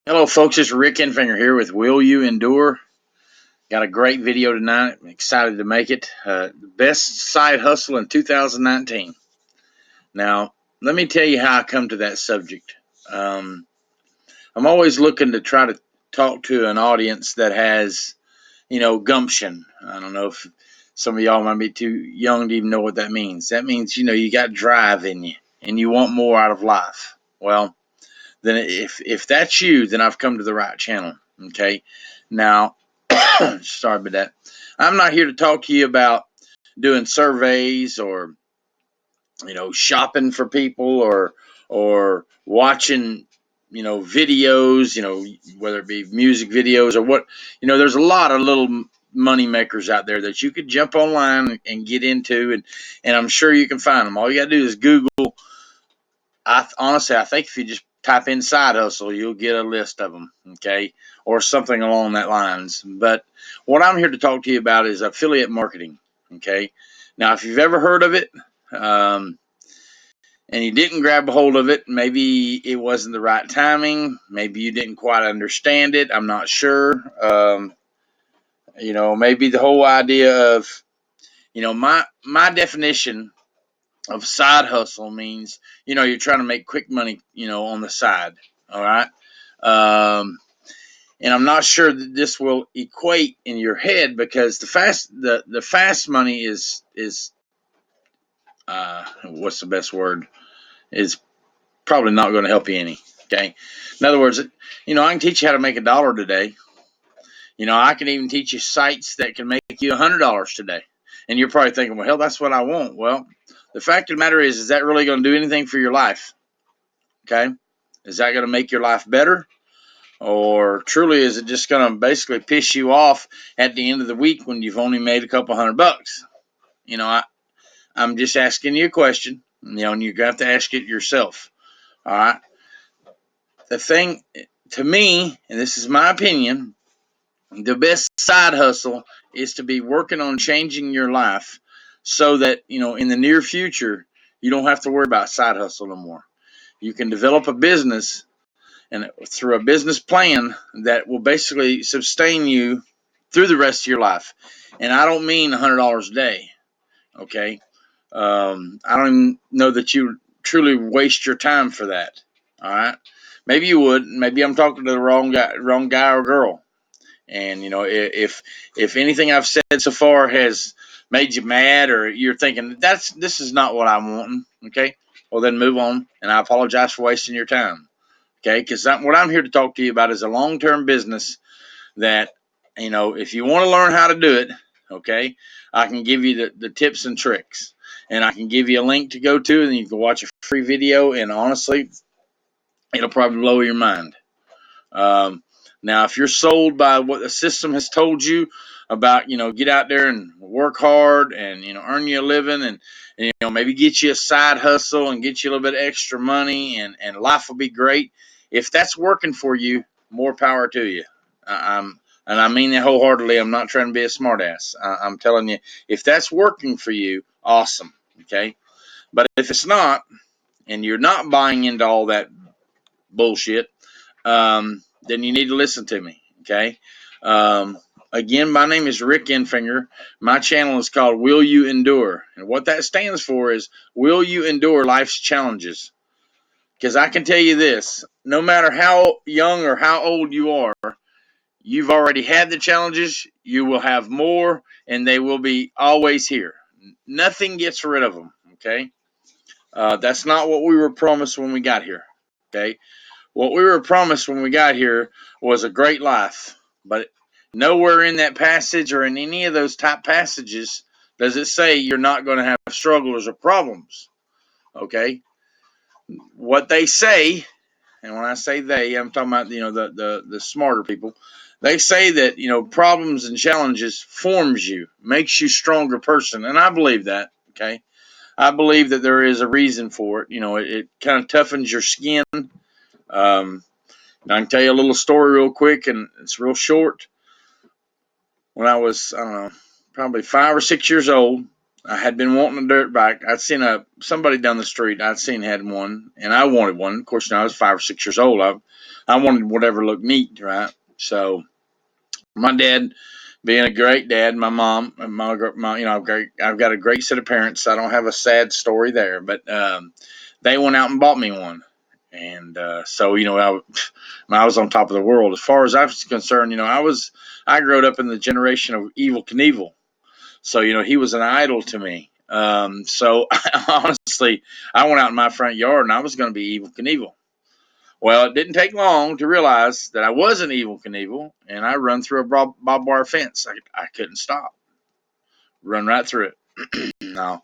Hello, folks. It's Rick Enfinger here with Will You Endure? Got a great video tonight. I'm excited to make it. The best side hustle in 2019. Now, let me tell you how I come to that subject. Um, I'm always looking to try to talk to an audience that has, gumption. I don't know if some of y'all might be too young to even know what that means. That means, you got drive in you and you want more out of life. Well, then if that's you, then I've come to the right channel. Okay. Now, sorry about that. I'm not here to talk to you about doing surveys or shopping for people or watching videos, whether it be music videos or what. There's a lot of little money makers out there that you could jump online and get into, and I'm sure you can find them. All you got to do is Google. Honestly, I think if you just type in side hustle, you'll get a list of them, okay, or something along that lines. But what I'm here to talk to you about is affiliate marketing, okay. Now, if you've ever heard of it, um, and you didn't grab a hold of it, maybe it wasn't the right timing. Maybe you didn't quite understand it. I'm not sure. Maybe the whole idea of, my definition of side hustle means you're trying to make quick money on the side. All right. And I'm not sure that this will equate in your head because the fast money is what's the best word, is probably not going to help you any. Okay. In other words, I can teach you how to make $1 today. I can even teach you sites that can make you $100 today. And you're probably thinking, well, hell, that's what I want. Well, the fact of the matter is that really going to do anything for your life? Okay. Is that going to make your life better? Or truly, is it just going to basically piss you off at the end of the week when you've only made a couple $100? I'm just asking you a question, and you're going to have to ask it yourself. All right. The thing to me, and this is my opinion, the best side hustle is to be working on changing your life so that, in the near future, you don't have to worry about side hustle no more. You can develop a business and through a business plan that will basically sustain you through the rest of your life. And I don't mean $100 a day. Okay. I don't even know that you truly waste your time for that. All right. Maybe you would. Maybe I'm talking to the wrong guy or girl. And if anything I've said so far has made you mad, or you're thinking this is not what I'm wanting, okay, well then move on. And I apologize for wasting your time, okay? Because what I'm here to talk to you about is a long-term business that, if you want to learn how to do it, okay, I can give you the tips and tricks, and I can give you a link to go to, and you can watch a free video. And honestly, it'll probably blow your mind. Um, Now, if you're sold by what the system has told you about, get out there and work hard and, earn you a living and maybe get you a side hustle and get you a little bit of extra money and life will be great. If that's working for you, more power to you. And I mean that wholeheartedly. I'm not trying to be a smartass. I'm telling you, if that's working for you, awesome. Okay. But if it's not, and you're not buying into all that bullshit, then you need to listen to me. Okay. Um, Again, my name is Rick Enfinger. My channel is called Will You Endure? And what that stands for is, will you endure life's challenges? Because I can tell you this, no matter how young or how old you are, you've already had the challenges, you will have more, and they will be always here. Nothing gets rid of them. Okay. That's not what we were promised when we got here. Okay. What we were promised when we got here was a great life, but nowhere in that passage or in any of those type passages does it say you're not going to have struggles or problems. Okay, what they say, and when I say they, I'm talking about the smarter people. They say that problems and challenges forms you, makes you a stronger person, and I believe that. Okay, I believe that there is a reason for it. It kind of toughens your skin. Um, I can tell you a little story real quick, and it's real short. When I was, I don't know, probably 5 or 6 years old, I had been wanting a dirt bike. I'd seen somebody down the street. I'd seen had one, and I wanted one. Of course, I was 5 or 6 years old. I wanted whatever looked neat, right? So my dad, being a great dad, my mom, my I've got a great set of parents. So I don't have a sad story there, but they went out and bought me one, and so I was on top of the world as far as I was concerned. I grew up in the generation of Evil Knievel, so he was an idol to me. So honestly, I went out in my front yard and I was going to be Evil Knievel. Well, it didn't take long to realize that I wasn't Evil Knievel, and I run through a barbed wire fence. I couldn't stop, run right through it. Now,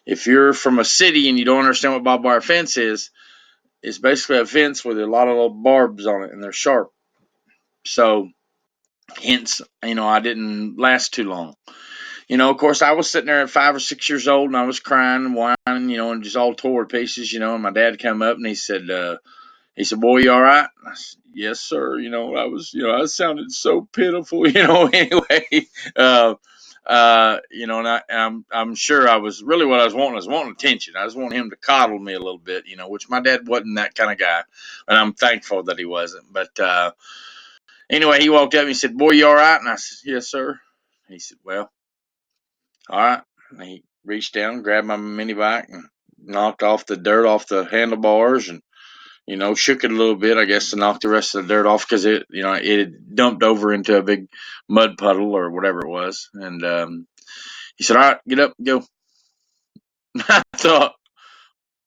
if you're from a city and you don't understand what barbed wire fence is, it's basically a fence with a lot of little barbs on it, and they're sharp. So, hence, I didn't last too long. Of course, I was sitting there at 5 or 6 years old, and I was crying and whining, and just all tore to pieces, and my dad came up and he said, "Boy, you all right?" I said, "Yes, sir." I sounded so pitiful, anyway. And I'm sure I was really what I was wanting. I was wanting attention. I was wanting him to coddle me a little bit, which my dad wasn't that kind of guy, and I'm thankful that he wasn't. But anyway, he walked up and he said, "Boy, you all right?" And I said, "Yes, sir." He said, "Well, all right." And he reached down, grabbed my mini bike, and knocked off the dirt off the handlebars, and shook it a little bit, I guess, to knock the rest of the dirt off because it had dumped over into a big mud puddle or whatever it was. And he said, "All right, get up, go." I thought,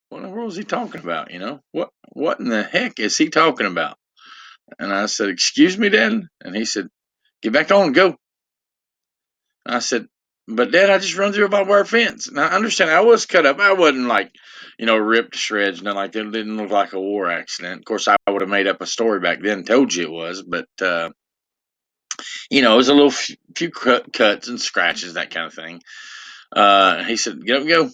what in the world is he talking about? What in the heck is he talking about? And I said, "Excuse me, Dad." And he said, "Get back on and go." I said, "But Dad, I just run through a barbed wire fence." And I understand I was cut up. I wasn't like, ripped to shreds. Nothing like that. It didn't look like a war accident. Of course, I would have made up a story back then, told you it was. But, it was a little few cuts and scratches, that kind of thing. He said, "Get up and go."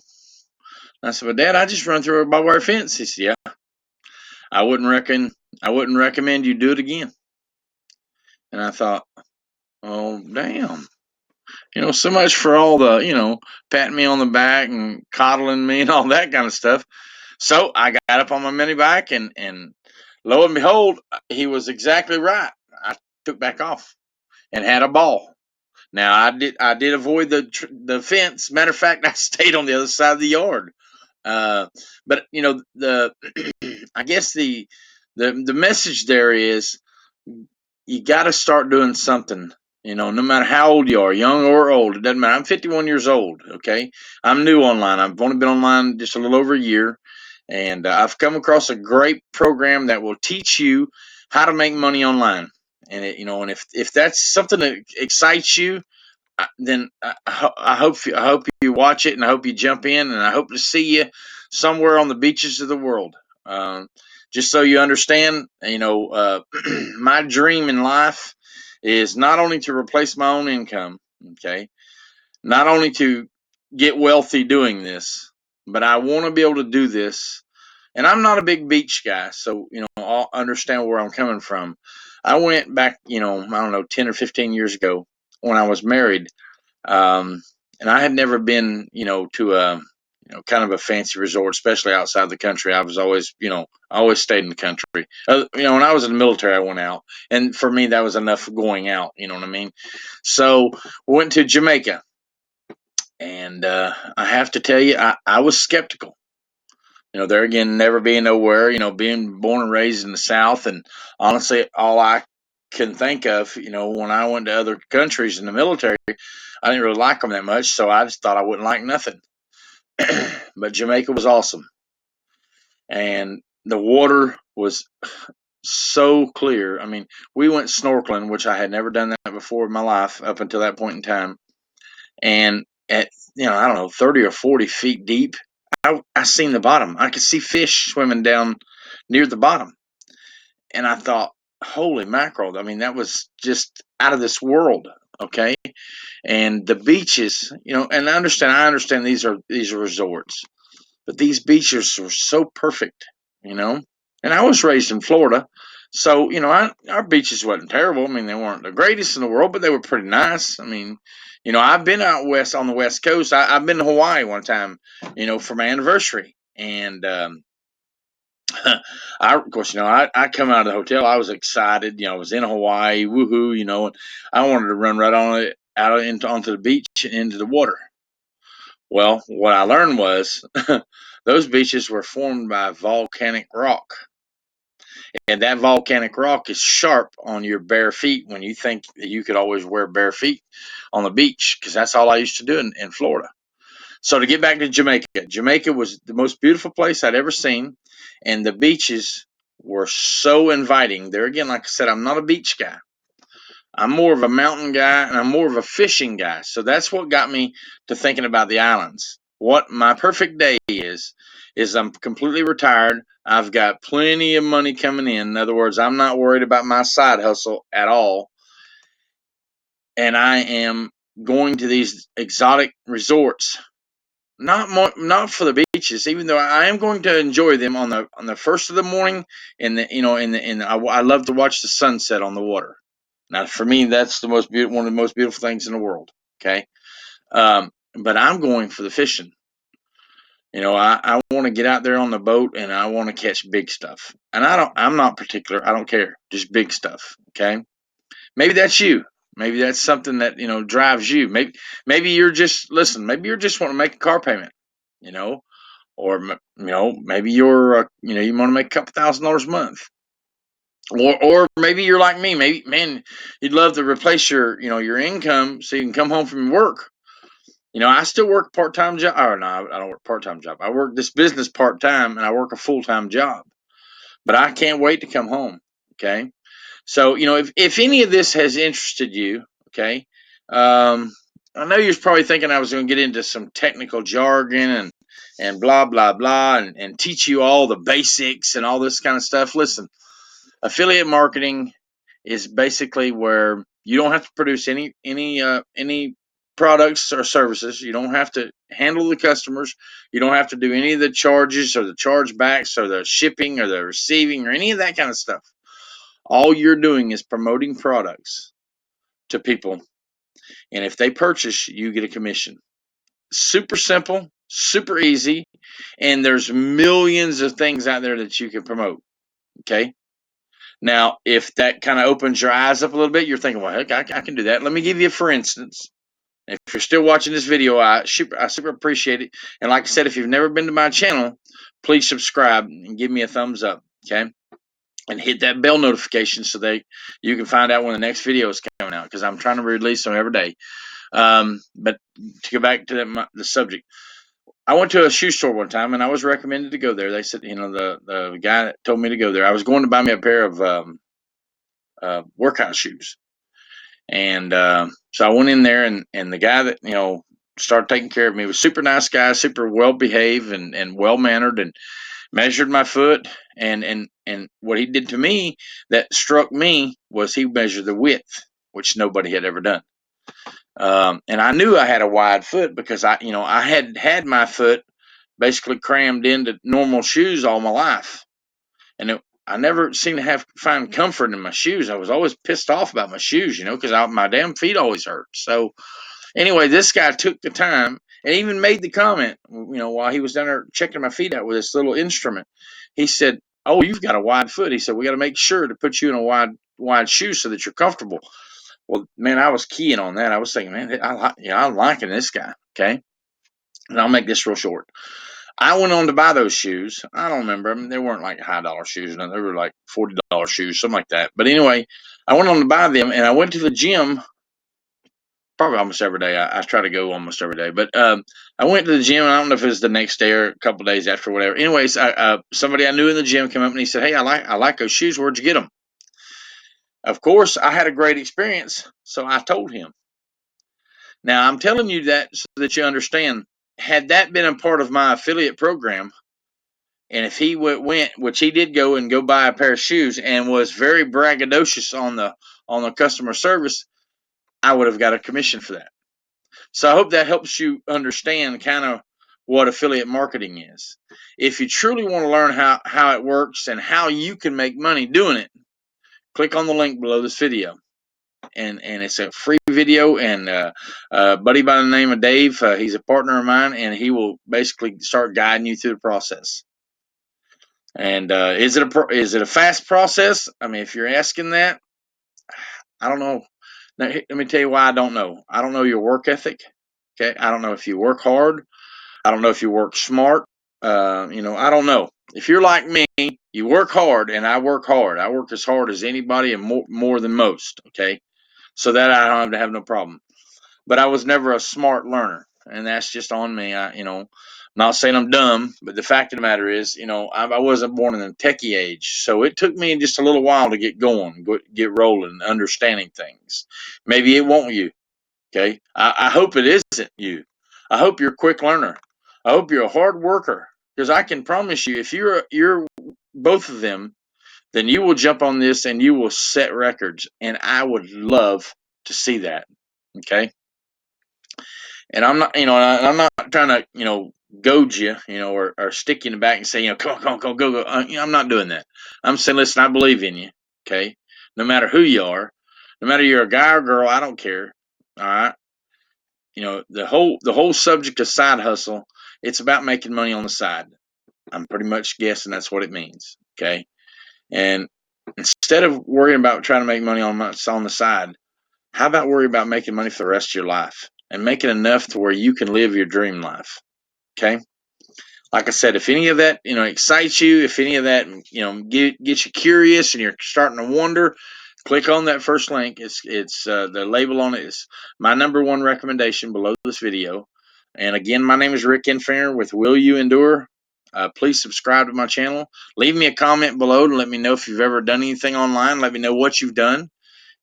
I said, "But Dad, I just run through a barbed wire fence." He said, "Yeah, I wouldn't recommend you do it again." And I thought, oh, damn. So much for all the, patting me on the back and coddling me and all that kind of stuff. So I got up on my mini bike, and lo and behold, he was exactly right. I took back off and had a ball. Now I did avoid the fence. Matter of fact, I stayed on the other side of the yard. But the I guess the message there is you got to start doing something. No matter how old you are, young or old, it doesn't matter. I'm 51 years old. Okay, I'm new online. I've only been online just a little over a year, and I've come across a great program that will teach you how to make money online. And if that's something that excites you, then I hope you watch it, and I hope you jump in, and I hope to see you somewhere on the beaches of the world. Um, just so you understand, my dream in life is not only to replace my own income, okay, not only to get wealthy doing this, but I want to be able to do this. And I'm not a big beach guy, so I'll understand where I'm coming from. I went back, I don't know, 10 or 15 years ago when I was married, um, and I had never been, to a, kind of a fancy resort, especially outside the country. I was always, I always stayed in the country. When I was in the military, I went out, and for me, that was enough going out. You know what I mean? So we went to Jamaica, and I have to tell you, I was skeptical. There again, never being nowhere. Being born and raised in the South, and honestly, all I can think of, when I went to other countries in the military, I didn't really like them that much, so I just thought I wouldn't like nothing. But Jamaica was awesome, and the water was so clear. I mean, we went snorkeling, which I had never done that before in my life up until that point in time, and at I don't know, 30 or 40 feet deep, I seen the bottom. I could see fish swimming down near the bottom, and I thought, holy mackerel! I mean, that was just out of this world. Okay, and the beaches, and I understand these are resorts, but these beaches were so perfect, you know. And I was raised in Florida, so our beaches wasn't terrible. I mean, they weren't the greatest in the world, but they were pretty nice. I mean, I've been out west on the West Coast. I've been to Hawaii one time, for my anniversary. And of course, I come out of the hotel. I was excited. I was in Hawaii, woohoo, and I wanted to run right on it onto the beach and into the water. Well, what I learned was those beaches were formed by volcanic rock. And that volcanic rock is sharp on your bare feet when you think that you could always wear bare feet on the beach, because that's all I used to do in Florida. So to get back to Jamaica, Jamaica was the most beautiful place I'd ever seen, and the beaches were so inviting. There again, like I said, I'm not a beach guy. I'm more of a mountain guy, and I'm more of a fishing guy. So that's what got me to thinking about the islands. What my perfect day is I'm completely retired. I've got plenty of money coming in. In other words, I'm not worried about my side hustle at all. And I am going to these exotic resorts, not for the beaches, even though I am going to enjoy them on the first of the morning, and I love to watch the sunset on the water. Now, for me, that's one of the most beautiful things in the world. Okay, but I'm going for the fishing. I want to get out there on the boat, and I want to catch big stuff. And I'm not particular. I don't care. Just big stuff. Okay. Maybe that's you. Maybe that's something that, drives you. Maybe you're just, listen, maybe you're just want to make a car payment, you know, or, maybe you want to make a couple $1,000s a month. Or maybe you're like me. Maybe, man, you'd love to replace your income so you can come home from work. I still work part-time job. Oh, no, I don't work part-time job. I work this business part-time, and I work a full-time job. But I can't wait to come home. Okay. So, if any of this has interested you, okay, I know you're probably thinking I was going to get into some technical jargon and blah, blah, blah, and teach you all the basics and all this kind of stuff. Listen, affiliate marketing is basically where you don't have to produce any products or services. You don't have to handle the customers. You don't have to do any of the charges or the chargebacks or the shipping or the receiving or any of that kind of stuff. All you're doing is promoting products to people, and if they purchase, you get a commission. Super simple, super easy, and there's millions of things out there that you can promote. Okay. Now, if that kind of opens your eyes up a little bit, you're thinking, well, heck, I can do that. Let me give you, for instance, if you're still watching this video, I super appreciate it. And like I said, if you've never been to my channel, please subscribe and give me a thumbs up. Okay. And hit that bell notification so that you can find out when the next video is coming out, because I'm trying to release them every day. But to go back to the subject, I went to a shoe store one time and I was recommended to go there. They said, the guy that told me to go there, I was going to buy me a pair of workout shoes. And so I went in there, and the guy that, started taking care of me was super nice guy, super well behaved and well mannered, and measured my foot, and what he did to me that struck me was he measured the width, which nobody had ever done. And I knew I had a wide foot because I had my foot basically crammed into normal shoes all my life, and I never seemed to find comfort in my shoes. I was always pissed off about my shoes, because my damn feet always hurt. So anyway, this guy took the time and even made the comment, while he was down there checking my feet out with this little instrument. He said, "Oh, you've got a wide foot." He said, "We got to make sure to put you in a wide shoe so that you're comfortable." Well, man, I was keying on that. I was thinking, man, I'm liking this guy. Okay. And I'll make this real short. I went on to buy those shoes. I don't remember. I mean, they weren't like high dollar shoes. No, they were like $40 shoes, something like that. But anyway, I went on to buy them, and I went to the gym probably almost every day. I try to go almost every day. But I went to the gym. I don't know if it was the next day or a couple of days after, whatever. Anyways, somebody I knew in the gym came up and he said, "Hey, I like those shoes. Where'd you get them?" Of course, I had a great experience, so I told him. Now, I'm telling you that so that you understand. Had that been a part of my affiliate program, and if he went, which he did go buy a pair of shoes and was very braggadocious on the customer service, I would have got a commission for that. So I hope that helps you understand kind of what affiliate marketing is. If you truly want to learn how it works and how you can make money doing it, click on the link below this video. and it's a free video. And a buddy by the name of Dave, he's a partner of mine, and he will basically start guiding you through the process. And is it a fast process? I mean, if you're asking that, I don't know. Now, let me tell you why I don't know. I don't know your work ethic. Okay, I don't know if you work hard. I don't know if you work smart. I don't know. If you're like me, you work hard, and I work hard. I work as hard as anybody, and more than most. Okay, so that I don't have no problem. But I was never a smart learner, and that's just on me. Not saying I'm dumb, but the fact of the matter is, I wasn't born in the techie age, so it took me just a little while to get going, get rolling, understanding things. Maybe it won't you. Okay, I hope it isn't you. I hope you're a quick learner. I hope you're a hard worker, because I can promise you, if you're both of them, then you will jump on this and you will set records, and I would love to see that. Okay, and I'm not, I'm not trying to, goad you, or stick you in the back and say, come on, go, go. I'm not doing that. I'm saying, listen, I believe in you. Okay, no matter who you are, no matter you're a guy or girl, I don't care. All right. The whole subject of side hustle, it's about making money on the side. I'm pretty much guessing that's what it means. Okay, and instead of worrying about trying to make money on the side, how about worry about making money for the rest of your life and making enough to where you can live your dream life? Okay, like I said, if any of that excites you, if any of that gets you curious and you're starting to wonder, click on that first link. It's the label on it is my number one recommendation below this video. And again, my name is Rick Infair with Will You Endure. Please subscribe to my channel. Leave me a comment below to let me know if you've ever done anything online. Let me know what you've done.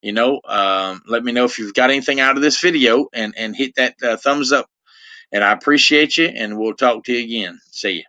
Let me know if you've got anything out of this video, and hit that thumbs up. And I appreciate you, and we'll talk to you again. See you.